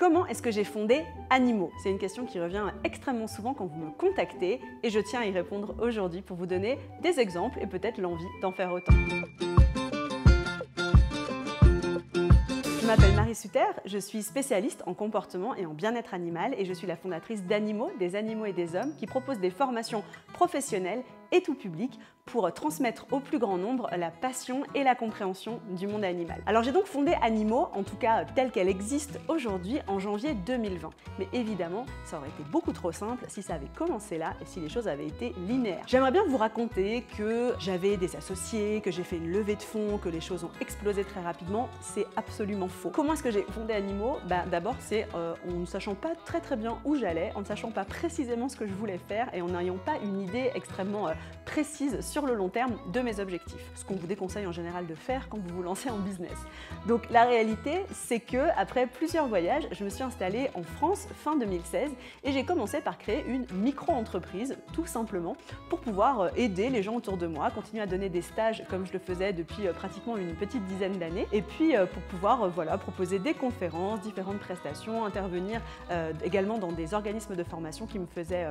Comment est-ce que j'ai fondé Animo? C'est une question qui revient extrêmement souvent quand vous me contactez et je tiens à y répondre aujourd'hui pour vous donner des exemples et peut-être l'envie d'en faire autant. Je m'appelle Marie Sutter, je suis spécialiste en comportement et en bien-être animal et je suis la fondatrice d'Animo, des animaux et des hommes, qui propose des formations professionnelles et tout public pour transmettre au plus grand nombre la passion et la compréhension du monde animal. Alors j'ai donc fondé Animo, en tout cas telle qu'elle existe aujourd'hui, en janvier 2020. Mais évidemment, ça aurait été beaucoup trop simple si ça avait commencé là et si les choses avaient été linéaires. J'aimerais bien vous raconter que j'avais des associés, que j'ai fait une levée de fonds, que les choses ont explosé très rapidement. C'est absolument faux. Comment est-ce que j'ai fondé Animo? D'abord, c'est en ne sachant pas très bien où j'allais, en ne sachant pas précisément ce que je voulais faire et en n'ayant pas une idée extrêmement précise sur le long terme de mes objectifs. Ce qu'on vous déconseille en général de faire quand vous vous lancez en business. Donc la réalité, c'est que après plusieurs voyages, je me suis installée en France fin 2016 et j'ai commencé par créer une micro-entreprise, tout simplement, pour pouvoir aider les gens autour de moi, continuer à donner des stages comme je le faisais depuis pratiquement une petite dizaine d'années, et puis pour pouvoir proposer des conférences, différentes prestations, intervenir également dans des organismes de formation qui me faisaient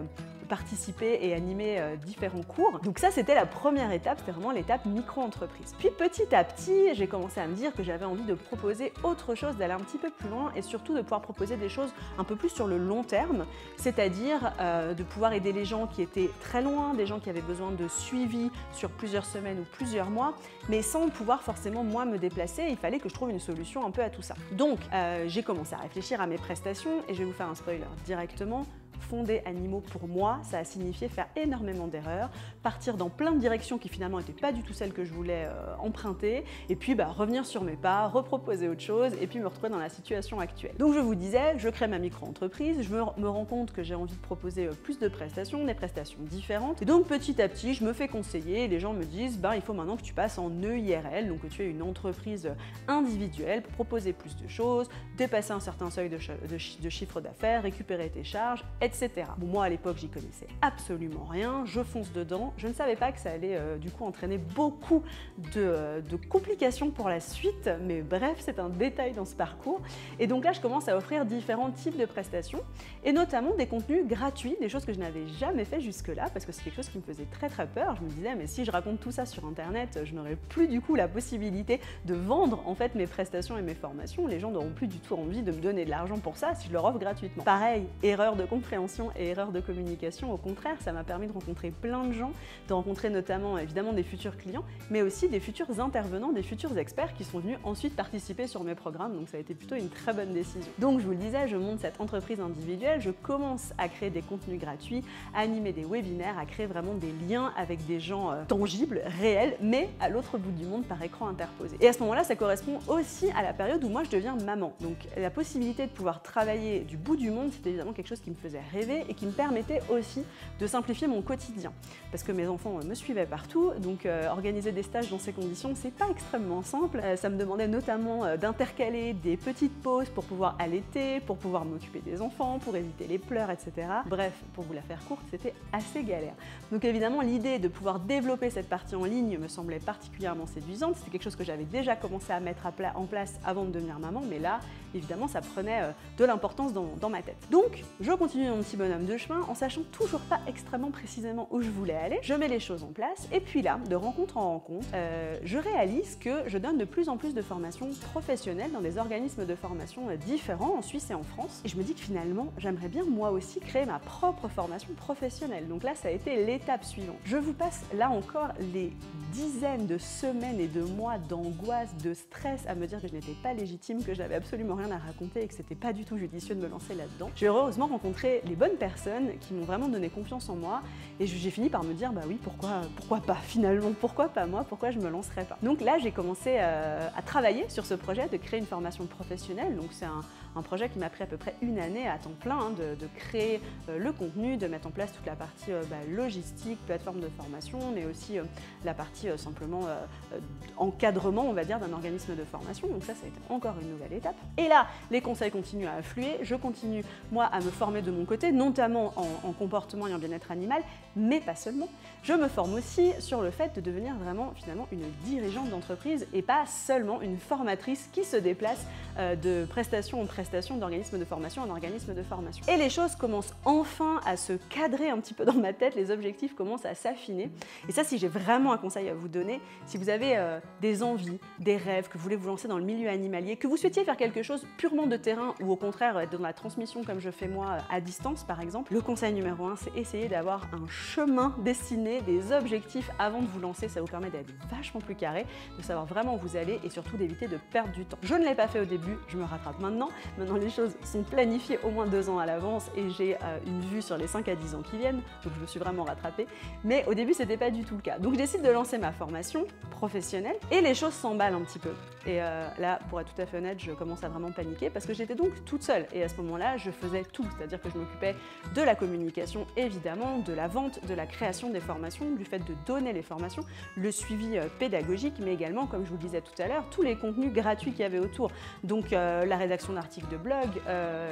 participer et animer différents cours. Donc ça, c'était la première étape, c'était vraiment l'étape micro-entreprise. Puis petit à petit, j'ai commencé à me dire que j'avais envie de proposer autre chose, d'aller un petit peu plus loin et surtout de pouvoir proposer des choses un peu plus sur le long terme, c'est-à-dire de pouvoir aider les gens qui étaient très loin, des gens qui avaient besoin de suivi sur plusieurs semaines ou plusieurs mois, mais sans pouvoir forcément moi me déplacer, il fallait que je trouve une solution un peu à tout ça. Donc j'ai commencé à réfléchir à mes prestations et je vais vous faire un spoiler directement. Fonder Animo, pour moi, ça a signifié faire énormément d'erreurs, partir dans plein de directions qui finalement n'étaient pas du tout celles que je voulais emprunter, et puis revenir sur mes pas, reproposer autre chose, et puis me retrouver dans la situation actuelle. Donc je vous disais, je crée ma micro-entreprise, je me rends compte que j'ai envie de proposer plus de prestations, des prestations différentes, et donc petit à petit, je me fais conseiller, et les gens me disent, il faut maintenant que tu passes en EIRL, donc que tu aies une entreprise individuelle pour proposer plus de choses, dépasser un certain seuil de chiffre d'affaires, récupérer tes charges, etc. Bon, moi à l'époque j'y connaissais absolument rien, je fonce dedans, je ne savais pas que ça allait du coup entraîner beaucoup de complications pour la suite, mais bref, c'est un détail dans ce parcours. Et donc là je commence à offrir différents types de prestations et notamment des contenus gratuits, des choses que je n'avais jamais fait jusque-là parce que c'est quelque chose qui me faisait très peur. Je me disais mais si je raconte tout ça sur internet, je n'aurai plus du coup la possibilité de vendre en fait mes prestations et mes formations, les gens n'auront plus du tout envie de me donner de l'argent pour ça si je leur offre gratuitement. Pareil, erreur de compréhension et erreur de communication, au contraire, ça m'a permis de rencontrer plein de gens, de rencontrer notamment évidemment des futurs clients, mais aussi des futurs intervenants, des futurs experts qui sont venus ensuite participer sur mes programmes, donc ça a été plutôt une très bonne décision. Donc je vous le disais, je monte cette entreprise individuelle, je commence à créer des contenus gratuits, à animer des webinaires, à créer vraiment des liens avec des gens tangibles, réels, mais à l'autre bout du monde par écran interposé. Et à ce moment-là, ça correspond aussi à la période où moi je deviens maman. Donc la possibilité de pouvoir travailler du bout du monde, c'était évidemment quelque chose qui me faisait rêver et qui me permettait aussi de simplifier mon quotidien. Parce que mes enfants me suivaient partout, donc organiser des stages dans ces conditions, c'est pas extrêmement simple. Ça me demandait notamment d'intercaler des petites pauses pour pouvoir allaiter, pour pouvoir m'occuper des enfants, pour éviter les pleurs, etc. Bref, pour vous la faire courte, c'était assez galère. Donc évidemment, l'idée de pouvoir développer cette partie en ligne me semblait particulièrement séduisante. C'était quelque chose que j'avais déjà commencé à mettre en place avant de devenir maman, mais là, évidemment, ça prenait de l'importance dans ma tête. Donc, je continue mon petit bonhomme de chemin en sachant toujours pas extrêmement précisément où je voulais aller. Je mets les choses en place et puis là, de rencontre en rencontre, je réalise que je donne de plus en plus de formations professionnelles dans des organismes de formation différents en Suisse et en France. Et je me dis que finalement, j'aimerais bien moi aussi créer ma propre formation professionnelle. Donc là, ça a été l'étape suivante. Je vous passe là encore les dizaines de semaines et de mois d'angoisse, de stress à me dire que je n'étais pas légitime, que je n'avais absolument rien à raconter et que c'était pas du tout judicieux de me lancer là-dedans. J'ai heureusement rencontré les bonnes personnes qui m'ont vraiment donné confiance en moi et j'ai fini par me dire oui, pourquoi pas finalement, pourquoi pas moi, pourquoi je me lancerais pas. Donc là j'ai commencé à travailler sur ce projet de créer une formation professionnelle. Donc c'est un projet qui m'a pris à peu près une année à temps plein de créer le contenu, de mettre en place toute la partie logistique, plateforme de formation, mais aussi la partie simplement encadrement, on va dire, d'un organisme de formation. Donc ça a été encore une nouvelle étape. Et là, les conseils continuent à affluer. Je continue, moi, à me former de mon côté, notamment en comportement et en bien-être animal, mais pas seulement. Je me forme aussi sur le fait de devenir vraiment, finalement, une dirigeante d'entreprise et pas seulement une formatrice qui se déplace de prestation en prestation prestation d'organisme de formation en organisme de formation. Et les choses commencent enfin à se cadrer un petit peu dans ma tête, les objectifs commencent à s'affiner. Et ça, si j'ai vraiment un conseil à vous donner, si vous avez des envies, des rêves, que vous voulez vous lancer dans le milieu animalier, que vous souhaitiez faire quelque chose purement de terrain ou au contraire être dans la transmission comme je fais moi à distance par exemple, le conseil numéro 1, c'est essayer d'avoir un chemin dessiné, des objectifs avant de vous lancer. Ça vous permet d'être vachement plus carré, de savoir vraiment où vous allez et surtout d'éviter de perdre du temps. Je ne l'ai pas fait au début, je me rattrape maintenant. Maintenant les choses sont planifiées au moins 2 ans à l'avance et j'ai une vue sur les 5 à 10 ans qui viennent, donc je me suis vraiment rattrapée. Mais au début c'était pas du tout le cas. Donc je décide de lancer ma formation professionnelle et les choses s'emballent un petit peu. Et là, pour être tout à fait honnête, je commence à vraiment paniquer parce que j'étais donc toute seule. Et à ce moment-là, je faisais tout, c'est-à-dire que je m'occupais de la communication, évidemment, de la vente, de la création des formations, du fait de donner les formations, le suivi pédagogique, mais également, comme je vous le disais tout à l'heure, tous les contenus gratuits qu'il y avait autour. Donc la rédaction d'articles de blog,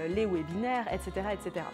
les webinaires, etc., etc.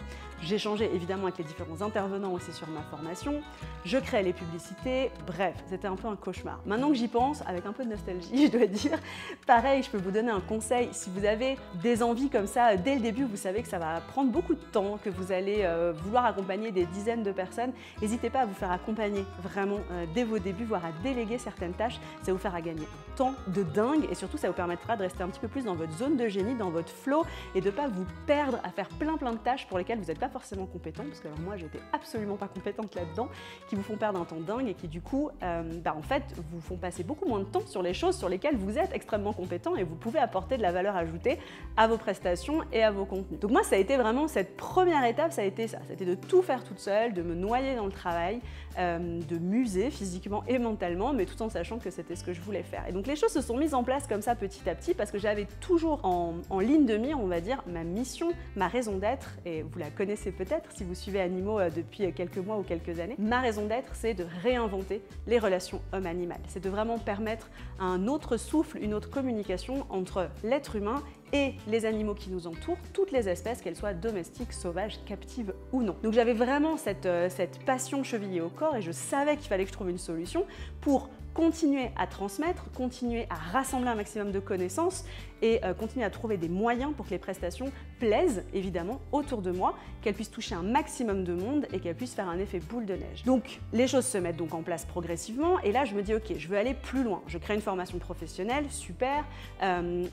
J'échangeais évidemment avec les différents intervenants aussi sur ma formation, je créais les publicités, bref, c'était un peu un cauchemar. Maintenant que j'y pense, avec un peu de nostalgie, je dois dire, pareil, je peux vous donner un conseil, si vous avez des envies comme ça, dès le début, vous savez que ça va prendre beaucoup de temps, que vous allez vouloir accompagner des dizaines de personnes, n'hésitez pas à vous faire accompagner vraiment dès vos débuts, voire à déléguer certaines tâches, ça va vous faire à gagner un temps de dingue et surtout ça vous permettra de rester un petit peu plus dans votre zone de génie, dans votre flow et de ne pas vous perdre à faire plein de tâches pour lesquelles vous n'êtes pas forcément compétent, parce que alors moi j'étais absolument pas compétente là-dedans, qui vous font perdre un temps dingue et qui du coup en fait vous font passer beaucoup moins de temps sur les choses sur lesquelles vous êtes extrêmement compétent et vous pouvez apporter de la valeur ajoutée à vos prestations et à vos contenus. Donc moi ça a été vraiment cette première étape, ça a été ça, c'était de tout faire toute seule, de me noyer dans le travail, de m'user physiquement et mentalement, mais tout en sachant que c'était ce que je voulais faire. Et donc les choses se sont mises en place comme ça petit à petit parce que j'avais toujours en ligne de mire, on va dire, ma mission, ma raison d'être, et vous la connaissez peut-être si vous suivez Animaux depuis quelques mois ou quelques années. Ma raison d'être, c'est de réinventer les relations homme-animal. C'est de vraiment permettre un autre souffle, une autre communication entre l'être humain et les animaux qui nous entourent, toutes les espèces, qu'elles soient domestiques, sauvages, captives ou non. Donc j'avais vraiment cette passion chevillée au corps et je savais qu'il fallait que je trouve une solution pour continuer à transmettre, continuer à rassembler un maximum de connaissances et continuer à trouver des moyens pour que les prestations plaisent évidemment autour de moi, qu'elles puissent toucher un maximum de monde et qu'elles puissent faire un effet boule de neige. Donc les choses se mettent donc en place progressivement et là je me dis ok, je veux aller plus loin. Je crée une formation professionnelle, super,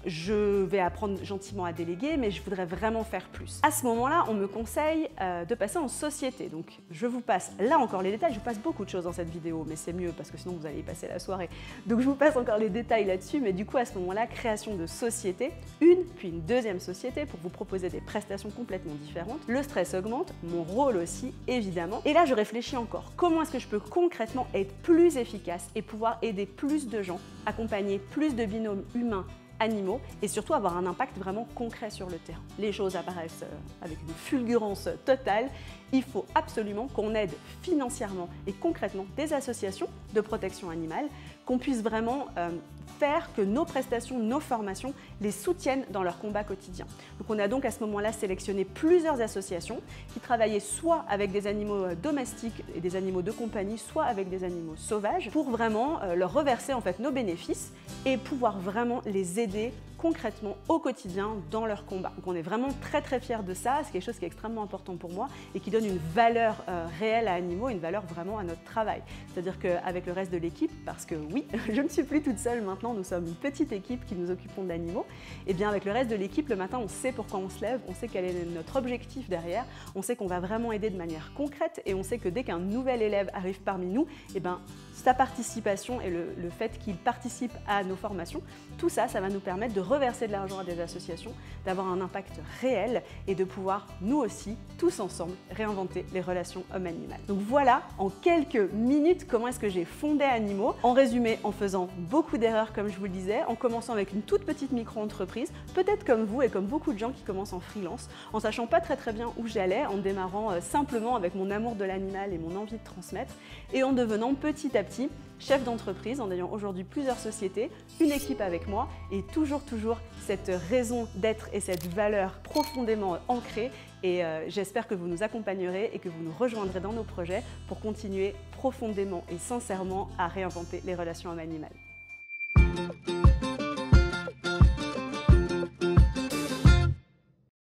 je vais apprendre gentiment à déléguer mais je voudrais vraiment faire plus. À ce moment-là, on me conseille de passer en société. Donc je vous passe là encore les détails, je vous passe beaucoup de choses dans cette vidéo mais c'est mieux parce que sinon vous allez y passer la soirée. Donc je vous passe encore les détails là-dessus mais du coup à ce moment-là, création de société, une puis une deuxième société pour vous proposer des prestations complètement différentes. Le stress augmente, mon rôle aussi évidemment. Et là je réfléchis encore, comment est-ce que je peux concrètement être plus efficace et pouvoir aider plus de gens, accompagner plus de binômes humains animaux et surtout avoir un impact vraiment concret sur le terrain. Les choses apparaissent avec une fulgurance totale. Il faut absolument qu'on aide financièrement et concrètement des associations de protection animale, qu'on puisse vraiment faire que nos prestations, nos formations les soutiennent dans leur combat quotidien. Donc on a donc à ce moment-là sélectionné plusieurs associations qui travaillaient soit avec des animaux domestiques et des animaux de compagnie, soit avec des animaux sauvages pour vraiment leur reverser en fait nos bénéfices et pouvoir vraiment les aider concrètement au quotidien dans leur combat. Donc on est vraiment très fiers de ça, c'est quelque chose qui est extrêmement important pour moi et qui donne une valeur réelle à Animaux, une valeur vraiment à notre travail. C'est-à-dire qu'avec le reste de l'équipe, parce que oui, je ne suis plus toute seule maintenant, nous sommes une petite équipe qui nous occupons d'animaux, et bien avec le reste de l'équipe, le matin on sait pourquoi on se lève, on sait quel est notre objectif derrière, on sait qu'on va vraiment aider de manière concrète et on sait que dès qu'un nouvel élève arrive parmi nous, et bien sa participation et le fait qu'il participe à nos formations, tout ça, ça va nous permettre de reverser de l'argent à des associations, d'avoir un impact réel et de pouvoir, nous aussi, tous ensemble, réinventer les relations homme-animal. Donc voilà, en quelques minutes, comment est-ce que j'ai fondé Animaux. En résumé, en faisant beaucoup d'erreurs, comme je vous le disais, en commençant avec une toute petite micro-entreprise, peut-être comme vous et comme beaucoup de gens qui commencent en freelance, en sachant pas très bien où j'allais, en démarrant simplement avec mon amour de l'animal et mon envie de transmettre, et en devenant petit à petit chef d'entreprise, en ayant aujourd'hui plusieurs sociétés, une équipe avec moi et toujours cette raison d'être et cette valeur profondément ancrée. Et j'espère que vous nous accompagnerez et que vous nous rejoindrez dans nos projets pour continuer profondément et sincèrement à réinventer les relations homme-animal.